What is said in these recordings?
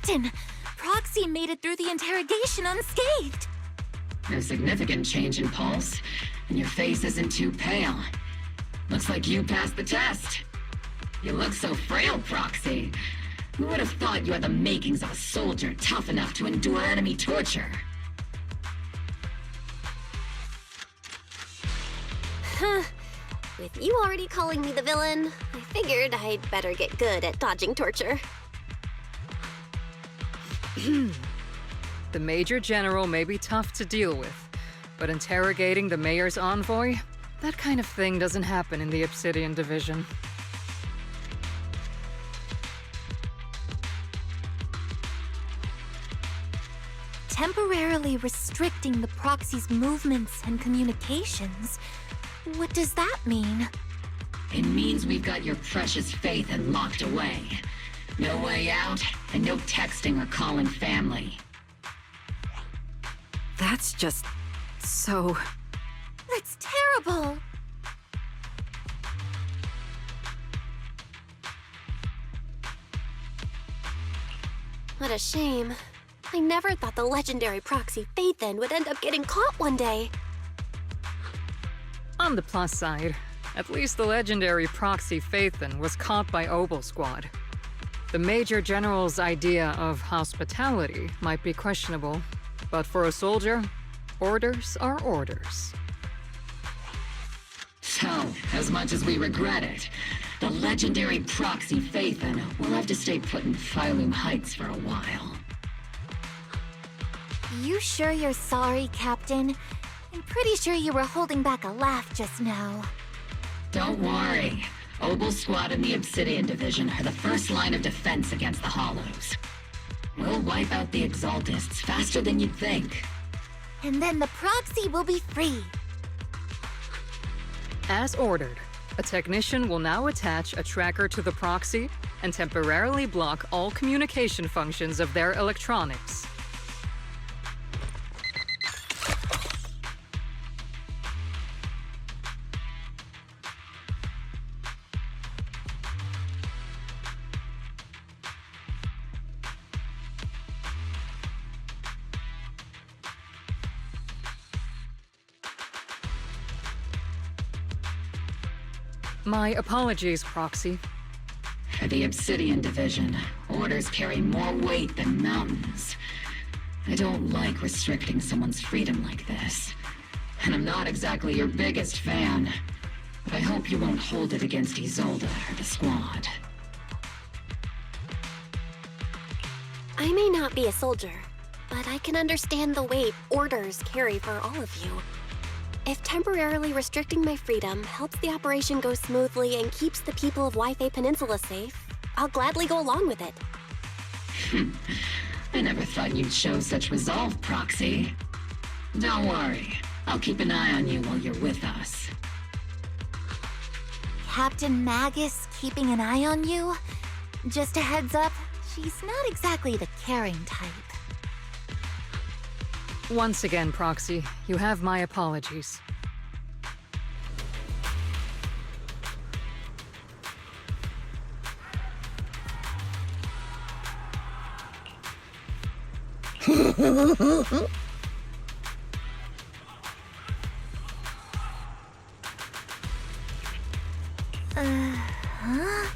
Captain! Proxy made it through the interrogation unscathed! No significant change in pulse, and your face isn't too pale. Looks like you passed the test. You look so frail, Proxy. Who would have thought you had the makings of a soldier tough enough to endure enemy torture? Huh. With you already calling me the villain, I figured I'd better get good at dodging torture. The Major General may be tough to deal with, but interrogating the Mayor's envoy? That kind of thing doesn't happen in the Obsidian Division. Temporarily restricting the proxy's movements and communications? What does that mean? It means we've got your precious Phaethon locked away. No way out, and no texting or calling family. That's just... so... That's terrible! What a shame. I never thought the legendary proxy Phaethon would end up getting caught one day. On the plus side, at least the legendary proxy Phaethon was caught by Obel Squad. The Major General's idea of hospitality might be questionable, but for a soldier, orders are orders. So, as much as we regret it, the legendary proxy Phaethon will have to stay put in Phylum Heights for a while. You sure you're sorry, Captain? I'm pretty sure you were holding back a laugh just now. Don't worry. Obel Squad and the Obsidian Division are the first line of defense against the Hollows. We'll wipe out the Exaltists faster than you'd think. And then the proxy will be free. As ordered, a technician will now attach a tracker to the proxy and temporarily block all communication functions of their electronics. My apologies, Proxy. For the Obsidian Division, orders carry more weight than mountains. I don't like restricting someone's freedom like this. And I'm not exactly your biggest fan. But I hope you won't hold it against Isolde or the Squad. I may not be a soldier, but I can understand the weight orders carry for all of you. If temporarily restricting my freedom helps the operation go smoothly and keeps the people of Wi-Fi Peninsula safe, I'll gladly go along with it. I never thought you'd show such resolve, Proxy. Don't worry. I'll keep an eye on you while you're with us. Captain Magus keeping an eye on you? Just a heads up, she's not exactly the caring type. Once again, Proxy, you have my apologies. Huh?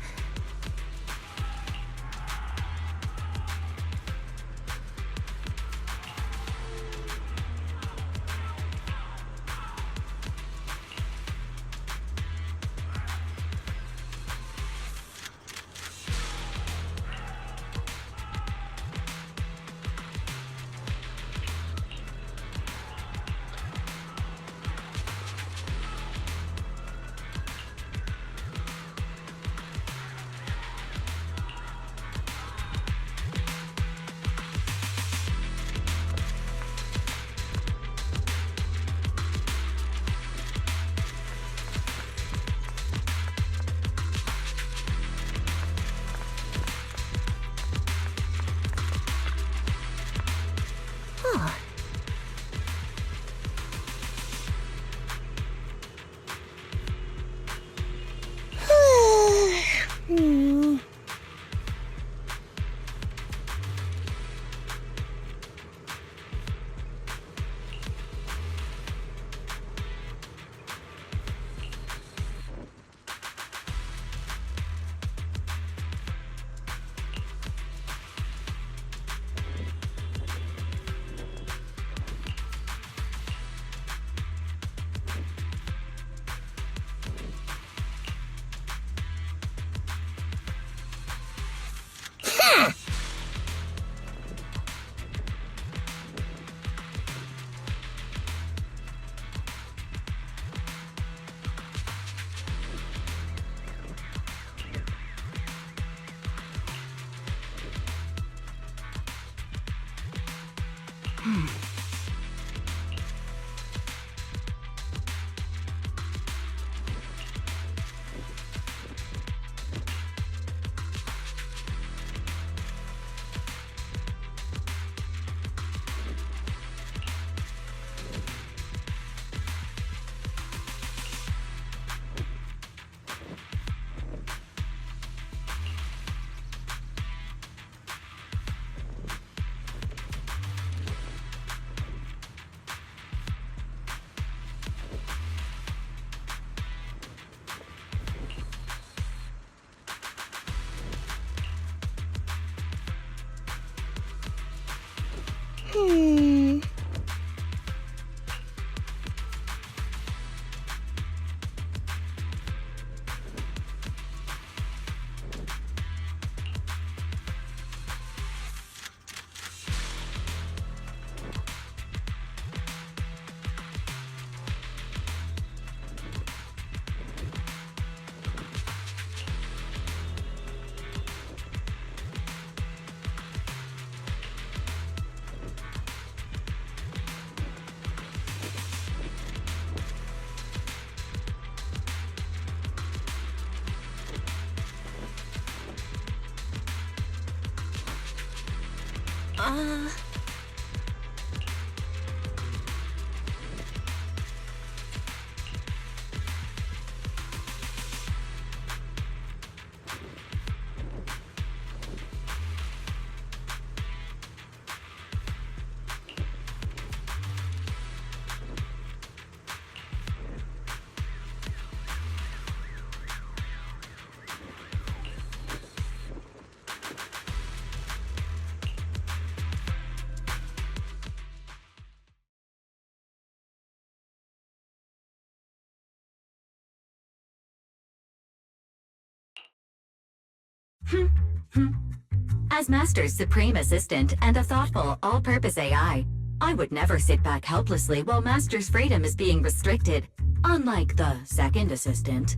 As Master's supreme assistant and a thoughtful, all-purpose AI, I would never sit back helplessly while Master's freedom is being restricted, unlike the second assistant.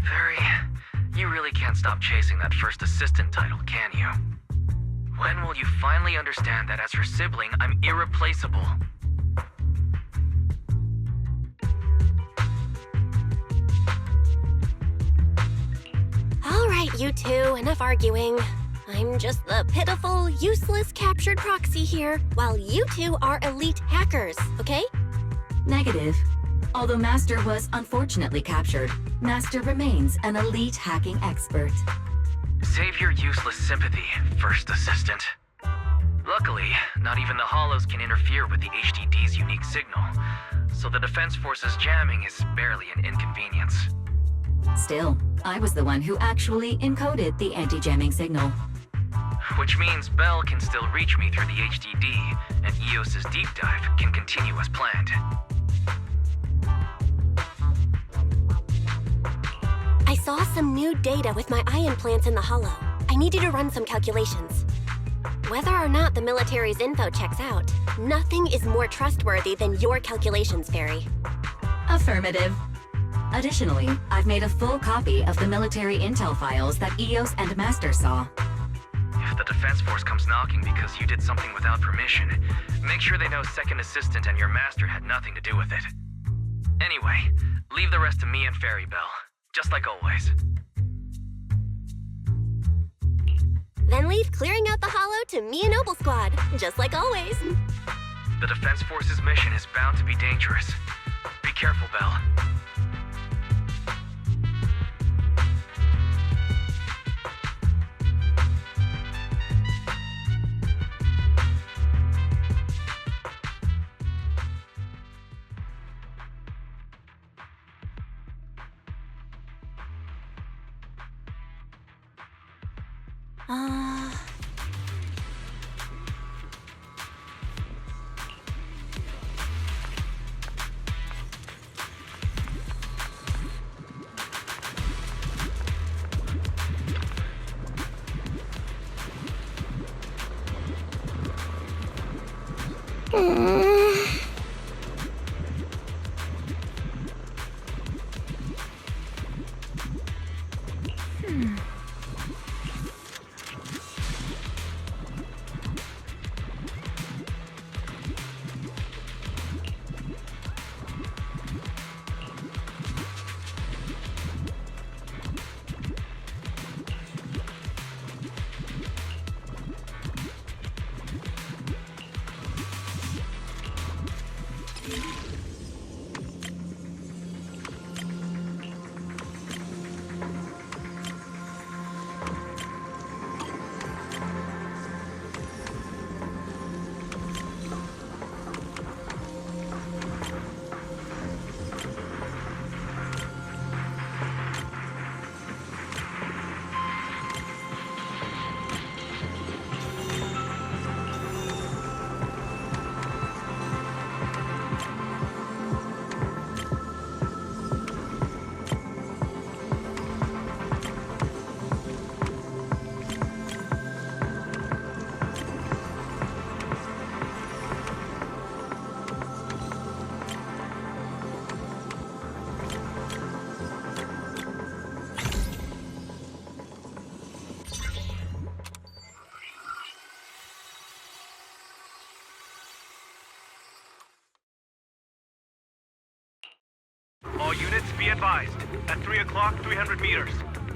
Fairy, you really can't stop chasing that first assistant title, can you? When will you finally understand that as her sibling, I'm irreplaceable? All right, you two, enough arguing. I'm just the pitiful, useless captured proxy here, while you two are elite hackers, okay? Negative. Although Master was unfortunately captured, Master remains an elite hacking expert. Save your useless sympathy, first assistant. Luckily, not even the Hollows can interfere with the HDD's unique signal, so the Defense Force's jamming is barely an inconvenience. Still, I was the one who actually encoded the anti-jamming signal. Which means Bell can still reach me through the HDD, and EOS's deep dive can continue as planned. I saw some new data with my eye implants in the Hollow. I need you to run some calculations. Whether or not the military's info checks out, nothing is more trustworthy than your calculations, Fairy. Affirmative. Additionally, I've made a full copy of the military intel files that EOS and Master saw. If the Defense Force comes knocking because you did something without permission, make sure they know Second Assistant and your Master had nothing to do with it. Anyway, leave the rest to me and Fairy Bell, just like always. Then leave clearing out the Hollow to me and Noble Squad, just like always. The Defense Force's mission is bound to be dangerous. Be careful, Bell. All units, be advised. At 3 o'clock, 300 meters.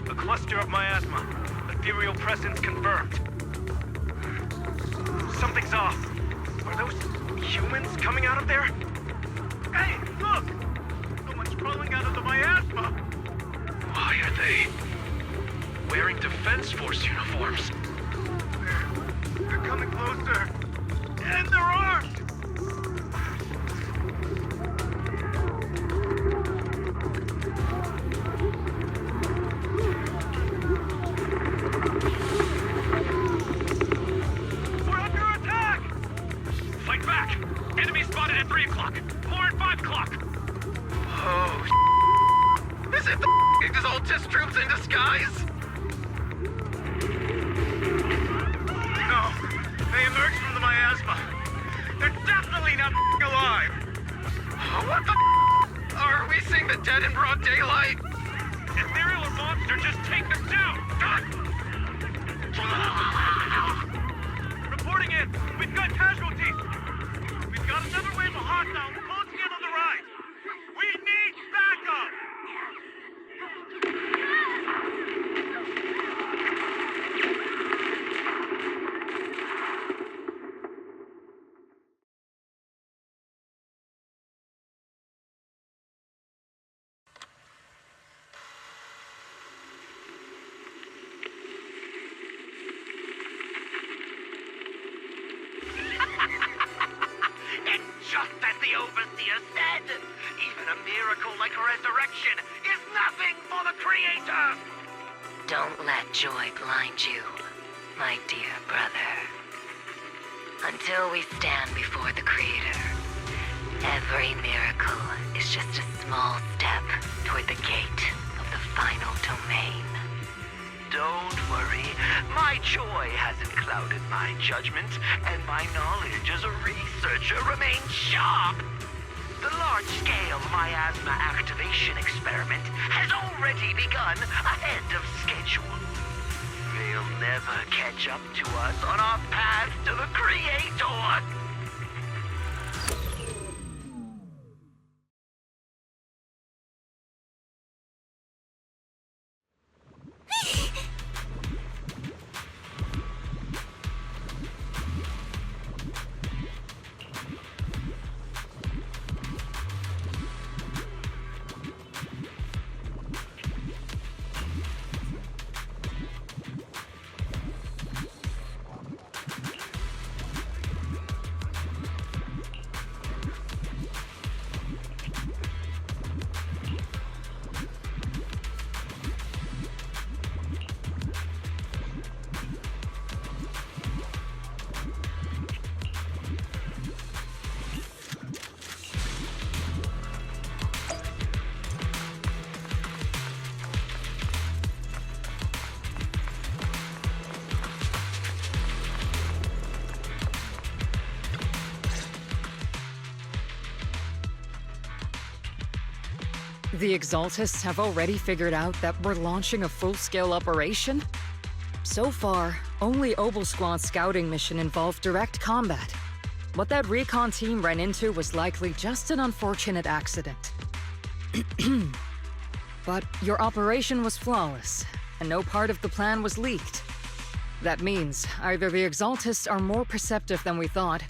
A cluster of miasma. Ethereal presence confirmed. Something's off. Are those humans coming out of there? Hey, look! Someone's crawling out of the miasma! Why are they wearing Defense Force uniforms? They're coming closer. And they're armed! We're under attack! Fight back! Enemy spotted at 3 o'clock. More at 5 o'clock. Oh, is it the Exaltus troops in disguise? No, they emerged from the miasma. They're definitely not alive. What the are we seeing the dead in broad daylight? Ethereal or monster, just take them down! Reporting in. We've got casualties. We've got another wave of hostiles closing in on the right. We need backup! Just as the Overseer said, even a miracle like resurrection is nothing for the Creator! Don't let joy blind you, my dear brother. Until we stand before the Creator, every miracle is just a small step toward the gate of the final domain. Don't worry, my joy hasn't clouded my judgment, and my knowledge as a researcher remains sharp. The large-scale miasma activation experiment has already begun ahead of schedule. They'll never catch up to us on our path to the Creator! The Exaltists have already figured out that we're launching a full-scale operation? So far, only Obel Squad's scouting mission involved direct combat. What that recon team ran into was likely just an unfortunate accident. But your operation was flawless, and no part of the plan was leaked. That means either the Exaltists are more perceptive than we thought,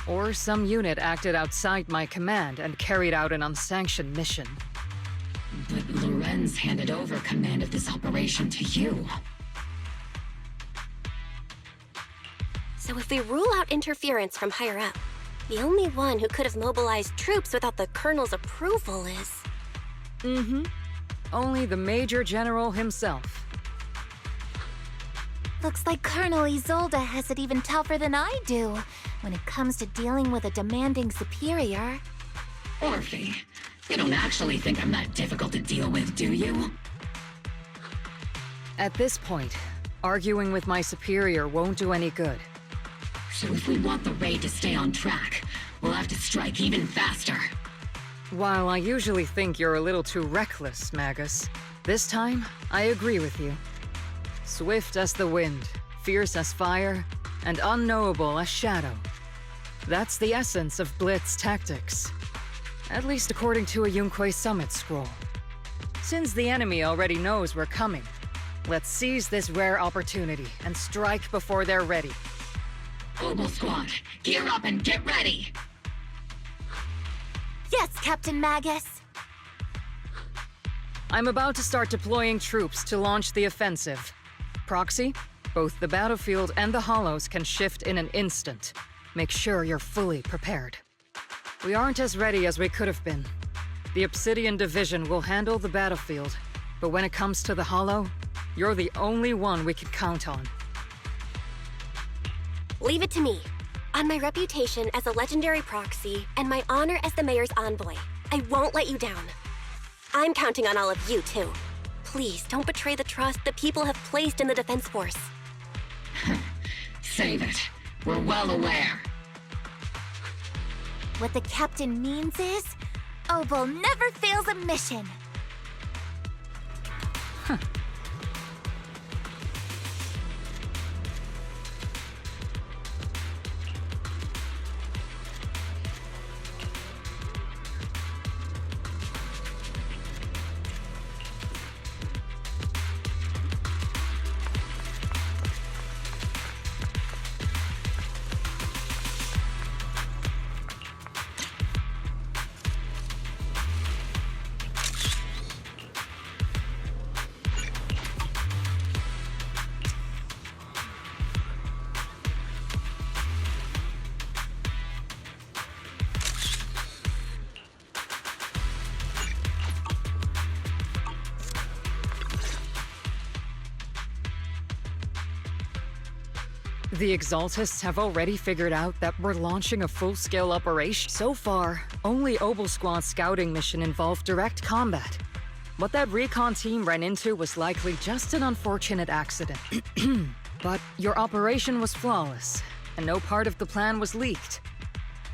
or some unit acted outside my command and carried out an unsanctioned mission. But Lorenz handed over command of this operation to you. So if we rule out interference from higher up, the only one who could have mobilized troops without the Colonel's approval is... Only the Major General himself. Looks like Colonel Isolde has it even tougher than I do when it comes to dealing with a demanding superior. Orphe, you don't actually think I'm that difficult to deal with, do you? At this point, arguing with my superior won't do any good. So if we want the raid to stay on track, we'll have to strike even faster. While I usually think you're a little too reckless, Magus, this time, I agree with you. Swift as the wind, fierce as fire, and unknowable as shadow. That's the essence of Blitz tactics. At least according to a Yunque Summit scroll. Since the enemy already knows we're coming, let's seize this rare opportunity and strike before they're ready. Obel Squad, gear up and get ready! Yes, Captain Magus. I'm about to start deploying troops to launch the offensive. Proxy, both the battlefield and the hollows can shift in an instant. Make sure you're fully prepared. We aren't as ready as we could have been. The Obsidian Division will handle the battlefield, but when it comes to the hollow, you're the only one we can count on. Leave it to me. On my reputation as a legendary proxy and my honor as the mayor's envoy, I won't let you down. I'm counting on all of you, too. Please don't betray the trust the people have placed in the Defense Force. Save it. We're well aware. What the captain means is, Obel never fails a mission. The Exaltists have already figured out that we're launching a full-scale operation. So far, only Obel Squad's scouting mission involved direct combat. What that recon team ran into was likely just an unfortunate accident. But your operation was flawless, and no part of the plan was leaked.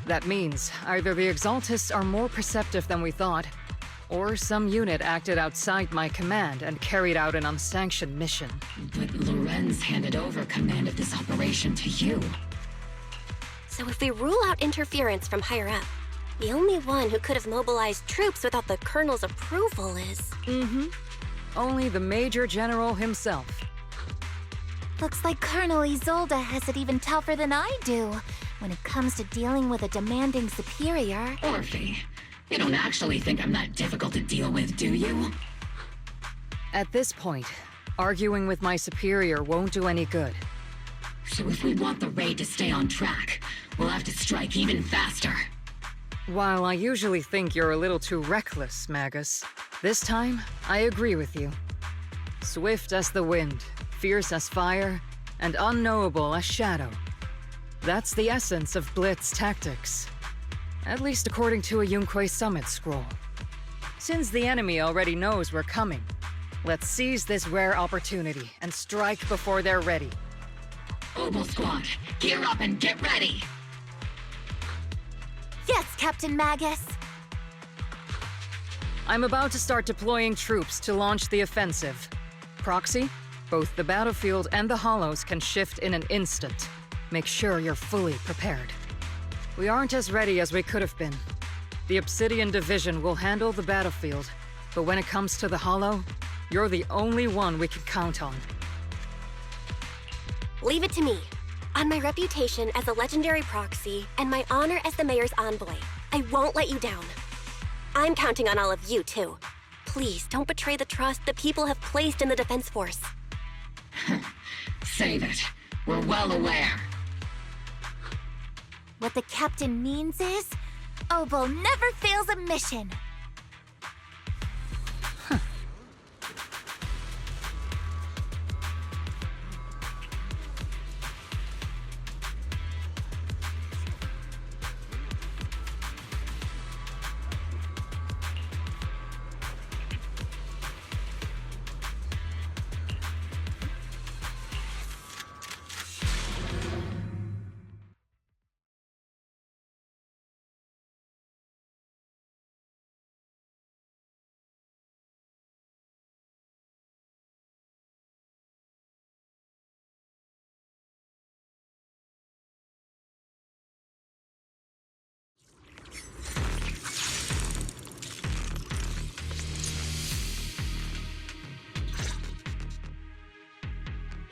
That means either the Exaltists are more perceptive than we thought, or some unit acted outside my command and carried out an unsanctioned mission. But Lorenz handed over command of this operation to you. So if we rule out interference from higher up, the only one who could have mobilized troops without the Colonel's approval is... Only the Major General himself. Looks like Colonel Isolde has it even tougher than I do when it comes to dealing with a demanding superior. Orphe, you don't actually think I'm that difficult to deal with, do you? At this point, arguing with my superior won't do any good. So if we want the raid to stay on track, we'll have to strike even faster. While I usually think you're a little too reckless, Magus, this time, I agree with you. Swift as the wind, fierce as fire, and unknowable as shadow. That's the essence of Blitz tactics. At least according to a Yunque Summit scroll. Since the enemy already knows we're coming, let's seize this rare opportunity and strike before they're ready. Obel Squad, gear up and get ready! Yes, Captain Magus. I'm about to start deploying troops to launch the offensive. Proxy, both the battlefield and the hollows can shift in an instant. Make sure you're fully prepared. We aren't as ready as we could have been. The Obsidian Division will handle the battlefield, but when it comes to the hollow, you're the only one we can count on. Leave it to me. On my reputation as a legendary proxy and my honor as the mayor's envoy, I won't let you down. I'm counting on all of you, too. Please don't betray the trust the people have placed in the Defense Force. Save it. We're well aware. What the captain means is, Obel never fails a mission.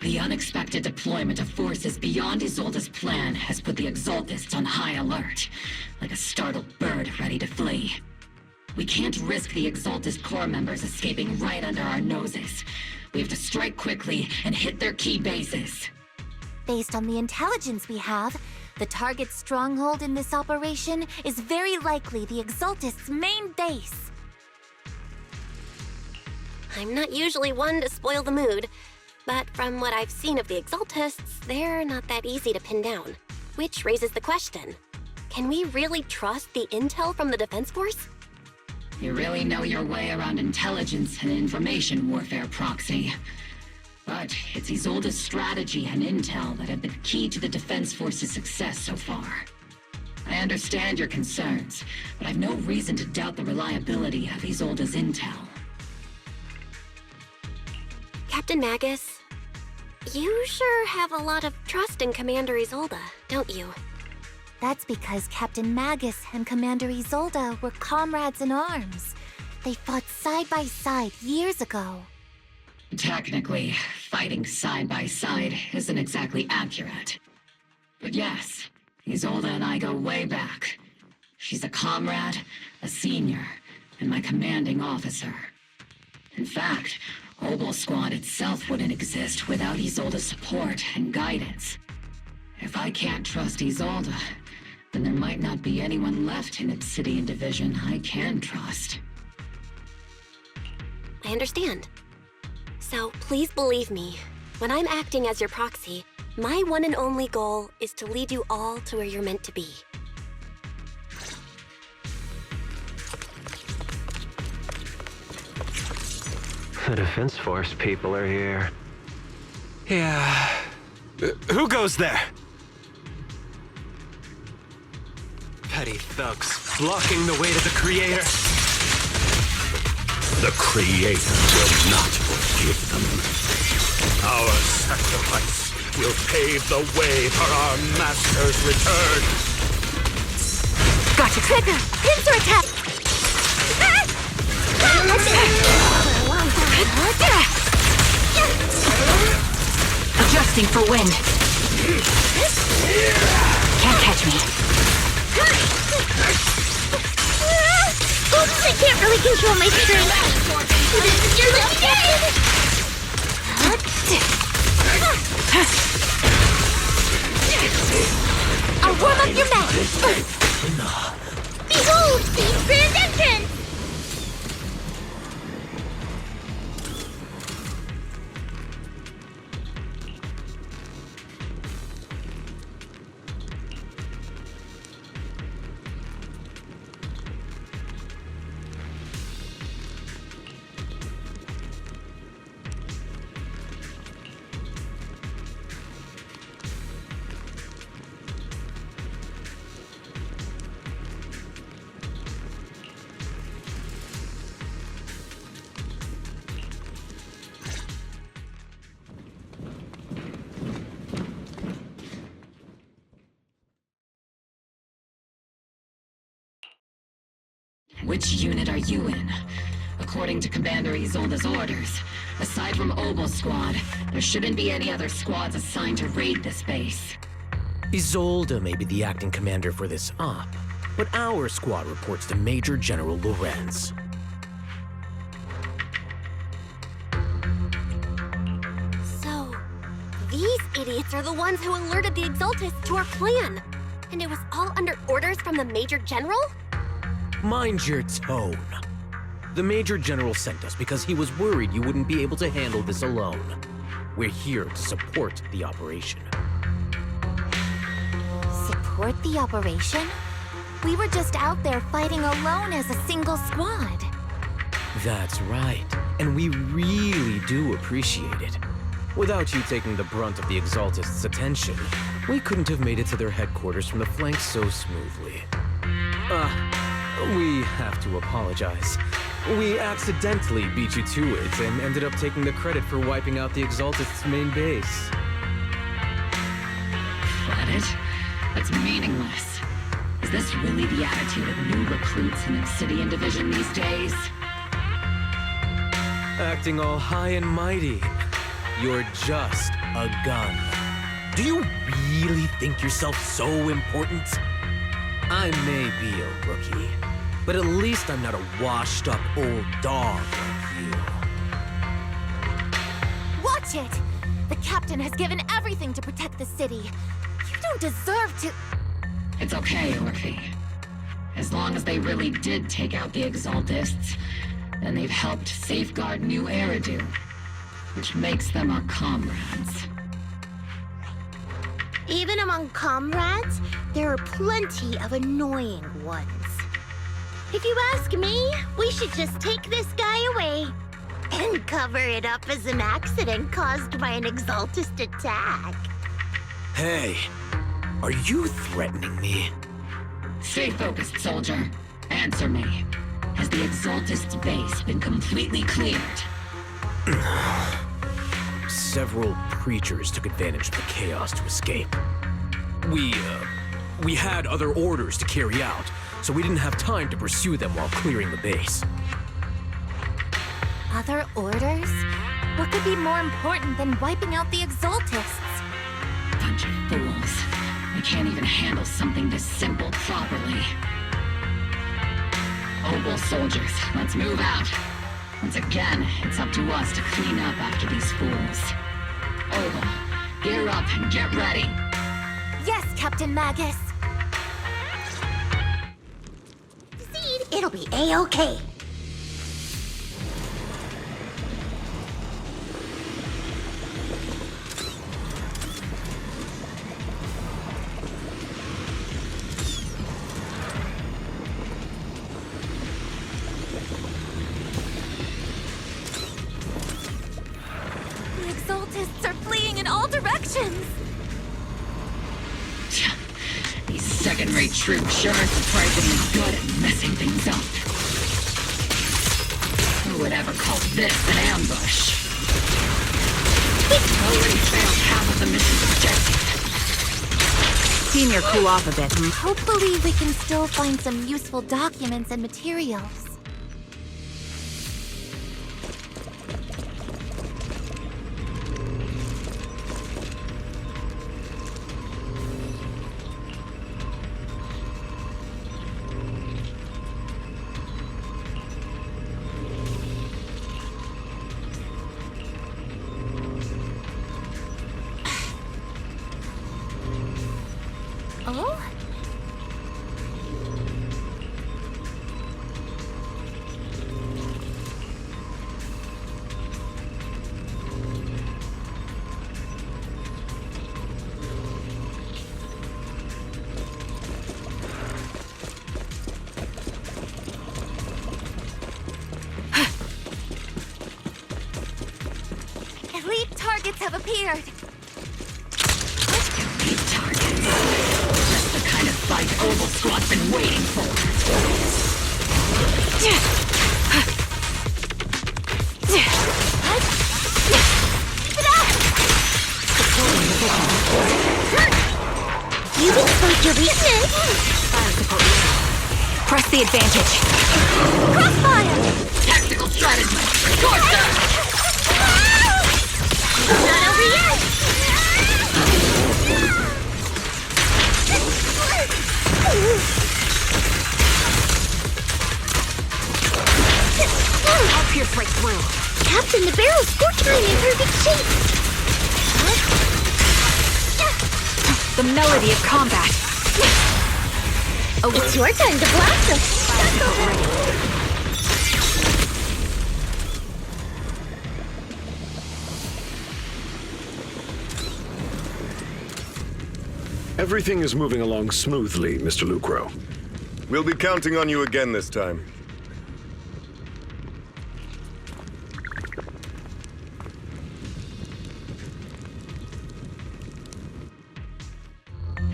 The unexpected deployment of forces beyond Isolde's plan has put the Exaltists on high alert, like a startled bird ready to flee. We can't risk the Exaltist core members escaping right under our noses. We have to strike quickly and hit their key bases. Based on the intelligence we have, the target's stronghold in this operation is very likely the Exaltists' main base. I'm not usually one to spoil the mood, but from what I've seen of the Exaltists, they're not that easy to pin down. Which raises the question, can we really trust the intel from the Defense Force? You really know your way around intelligence and information warfare, Proxy. But it's Isolde's strategy and intel that have been key to the Defense Force's success so far. I understand your concerns, but I've no reason to doubt the reliability of Isolde's intel. Captain Magus, you sure have a lot of trust in Commander Isolde, don't you? That's because Captain Magus and Commander Isolde were comrades in arms. They fought side by side years ago. Technically, fighting side by side isn't exactly accurate. But yes, Isolde and I go way back. She's a comrade, a senior, and my commanding officer. In fact, Obel Squad itself wouldn't exist without Isolde's support and guidance. If I can't trust Isolde, then there might not be anyone left in Obsidian Division I can trust. I understand. So please believe me, when I'm acting as your proxy, my one and only goal is to lead you all to where you're meant to be. The Defense Force people are here. Yeah. Who goes there? Petty thugs, blocking the way to the Creator. The Creator will not forgive them. Our sacrifice will pave the way for our Master's return. Gotcha! Trigger! Pincer attack! Adjusting for wind. Can't catch me. Oops, I can't really control my strength. You're dead! I'll warm up your mat. Behold, the grand entrance! Which unit are you in? According to Commander Isolde's orders, aside from Obel Squad, there shouldn't be any other squads assigned to raid this base. Isolde may be the acting commander for this op, but our squad reports to Major General Lorenz. So, these idiots are the ones who alerted the Exaltists to our plan. And it was all under orders from the Major General? Mind your tone. The Major General sent us because he was worried you wouldn't be able to handle this alone. We're here to support the operation. Support the operation? We were just out there fighting alone as a single squad. That's right, and we really do appreciate it. Without you taking the brunt of the Exaltists' attention, we couldn't have made it to their headquarters from the flanks so smoothly. We have to apologize. We accidentally beat you to it and ended up taking the credit for wiping out the Exaltists' main base. Credit? That's meaningless. Is this really the attitude of new recruits in Obsidian Division these days? Acting all high and mighty. You're just a gun. Do you really think yourself so important? I may be a rookie, but at least I'm not a washed-up old dog like you. Watch it! The captain has given everything to protect the city. You don't deserve to... It's okay, Orphe. As long as they really did take out the Exaltists, then they've helped safeguard New Eridu, which makes them our comrades. Even among comrades, there are plenty of annoying ones. If you ask me, we should just take this guy away and cover it up as an accident caused by an Exaltist attack. Hey, are you threatening me? Stay focused, soldier. Answer me. Has the Exaltist's base been completely cleared? Several creatures took advantage of the chaos to escape. We had other orders to carry out, so we didn't have time to pursue them while clearing the base. Other orders? What could be more important than wiping out the Exaltists? Bunch of fools. They can't even handle something this simple properly. Obel soldiers, let's move out. Once again, it's up to us to clean up after these fools. Obel, gear up and get ready. Yes, Captain Magus. Proceed, it'll be A-okay. The Exaltists are fleeing in all directions. These second-rate troops sure are surprisingly good at messing things up. Who would ever call this an ambush? Already failed half of the mission's objective. Senior, cool off a bit. Hopefully we can still find some useful documents and materials. Oh? Elite targets have appeared. Elite targets. That's the kind of fight Obel Squad's been waiting for. You exposed your weakness. Press the advantage. Crossfire! Tactical strategy. Torture! Not over yet. I'll pierce right through. Captain, the barrel's fortunately in perfect shape. The melody of combat. Oh, it's your time to blast them. Everything is moving along smoothly, Mr. Lucro. We'll be counting on you again this time.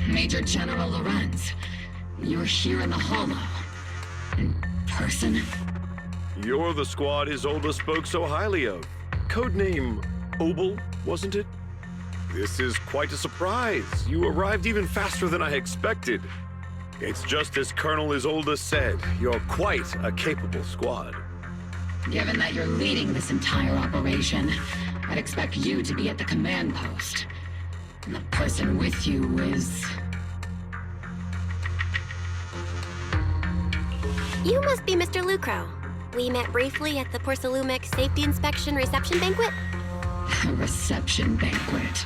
Major General Lorenz, you're here in the Hollow. In person? You're the squad Isolde spoke so highly of. Codename Obel, wasn't it? This is quite a surprise. You arrived even faster than I expected. It's just as Colonel Isolde said, you're quite a capable squad. Given that you're leading this entire operation, I'd expect you to be at the command post. And the person with you is... You must be Mr. Lucro. We met briefly at the Porcellumic Safety Inspection Reception Banquet. A reception banquet?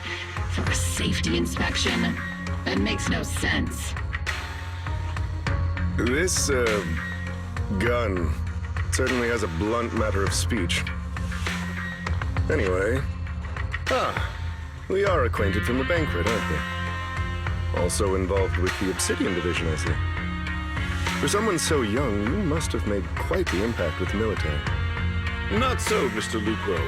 For a safety inspection? That makes no sense. This, gun certainly has a blunt matter of speech. Anyway... we are acquainted from the banquet, aren't we? Also involved with the Obsidian Division, I see. For someone so young, you must have made quite the impact with the military. Not so, Mr. Lucro.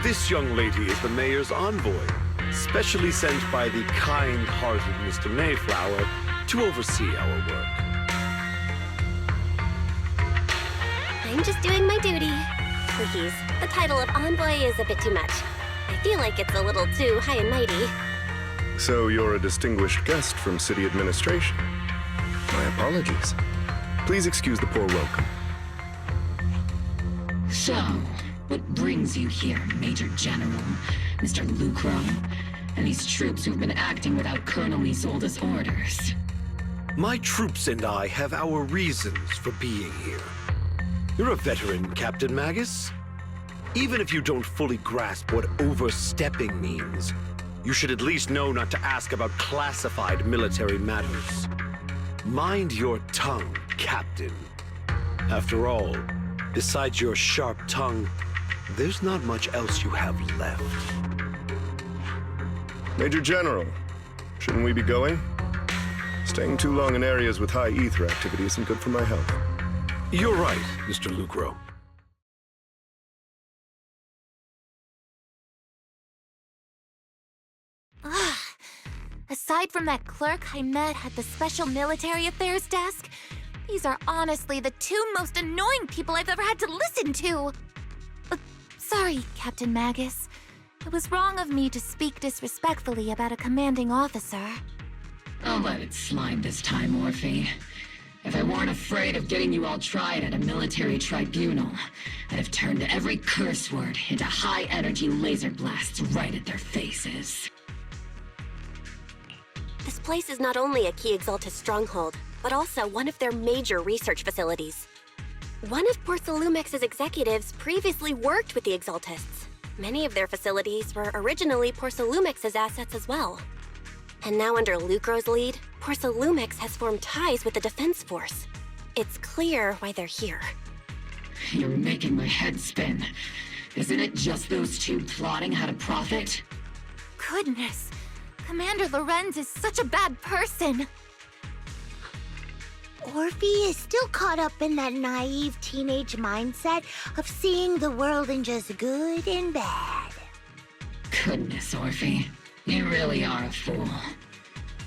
This young lady is the mayor's envoy, specially sent by the kind-hearted Mr. Mayflower to oversee our work. I'm just doing my duty. Please, the title of envoy is a bit too much. I feel like it's a little too high and mighty. So you're a distinguished guest from city administration. My apologies. Please excuse the poor welcome. So, what brings you here, Major General, Mr. Lucro, and these troops who've been acting without Colonel Isolde's orders? My troops and I have our reasons for being here. You're a veteran, Captain Magus. Even if you don't fully grasp what overstepping means, you should at least know not to ask about classified military matters. Mind your tongue, Captain. After all, besides your sharp tongue, there's not much else you have left. Major General, shouldn't we be going? Staying too long in areas with high ether activity isn't good for my health. You're right, Mr. Lucro. Aside from that clerk I met at the Special Military Affairs desk, these are honestly the two most annoying people I've ever had to listen to. Sorry, Captain Magus. It was wrong of me to speak disrespectfully about a commanding officer. I'll let it slide this time, Orphe. If I weren't afraid of getting you all tried at a military tribunal, I'd have turned every curse word into high-energy laser blasts right at their faces. This place is not only a key Exaltus stronghold, but also one of their major research facilities. One of Porcellumix's executives previously worked with the Exaltists. Many of their facilities were originally Porcellumix's assets as well. And now under Lucro's lead, Porcellumix has formed ties with the Defense Force. It's clear why they're here. You're making my head spin. Isn't it just those two plotting how to profit? Goodness, Commander Lorenz is such a bad person. Orphe is still caught up in that naive teenage mindset of seeing the world in just good and bad. Goodness, Orphe. You really are a fool.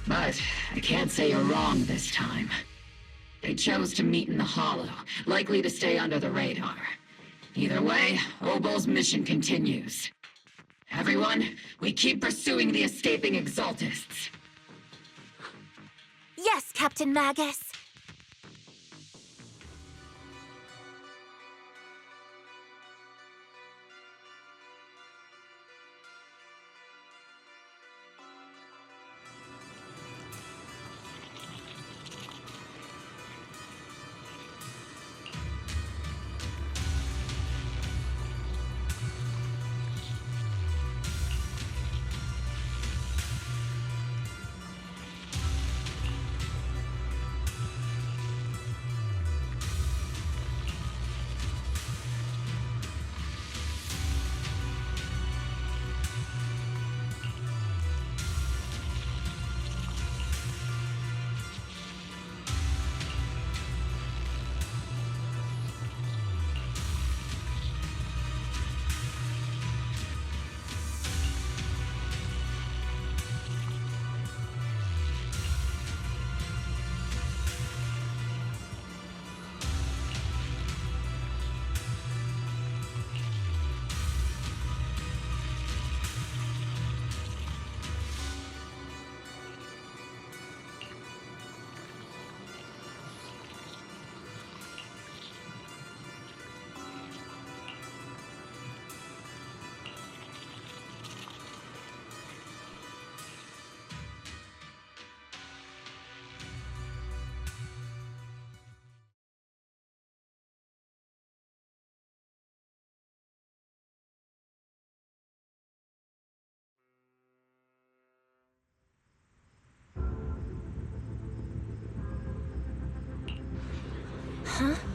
But I can't say you're wrong this time. They chose to meet in the Hollow, likely to stay under the radar. Either way, Obol's mission continues. Everyone, we keep pursuing the escaping Exaltists. Yes, Captain Magus. Huh?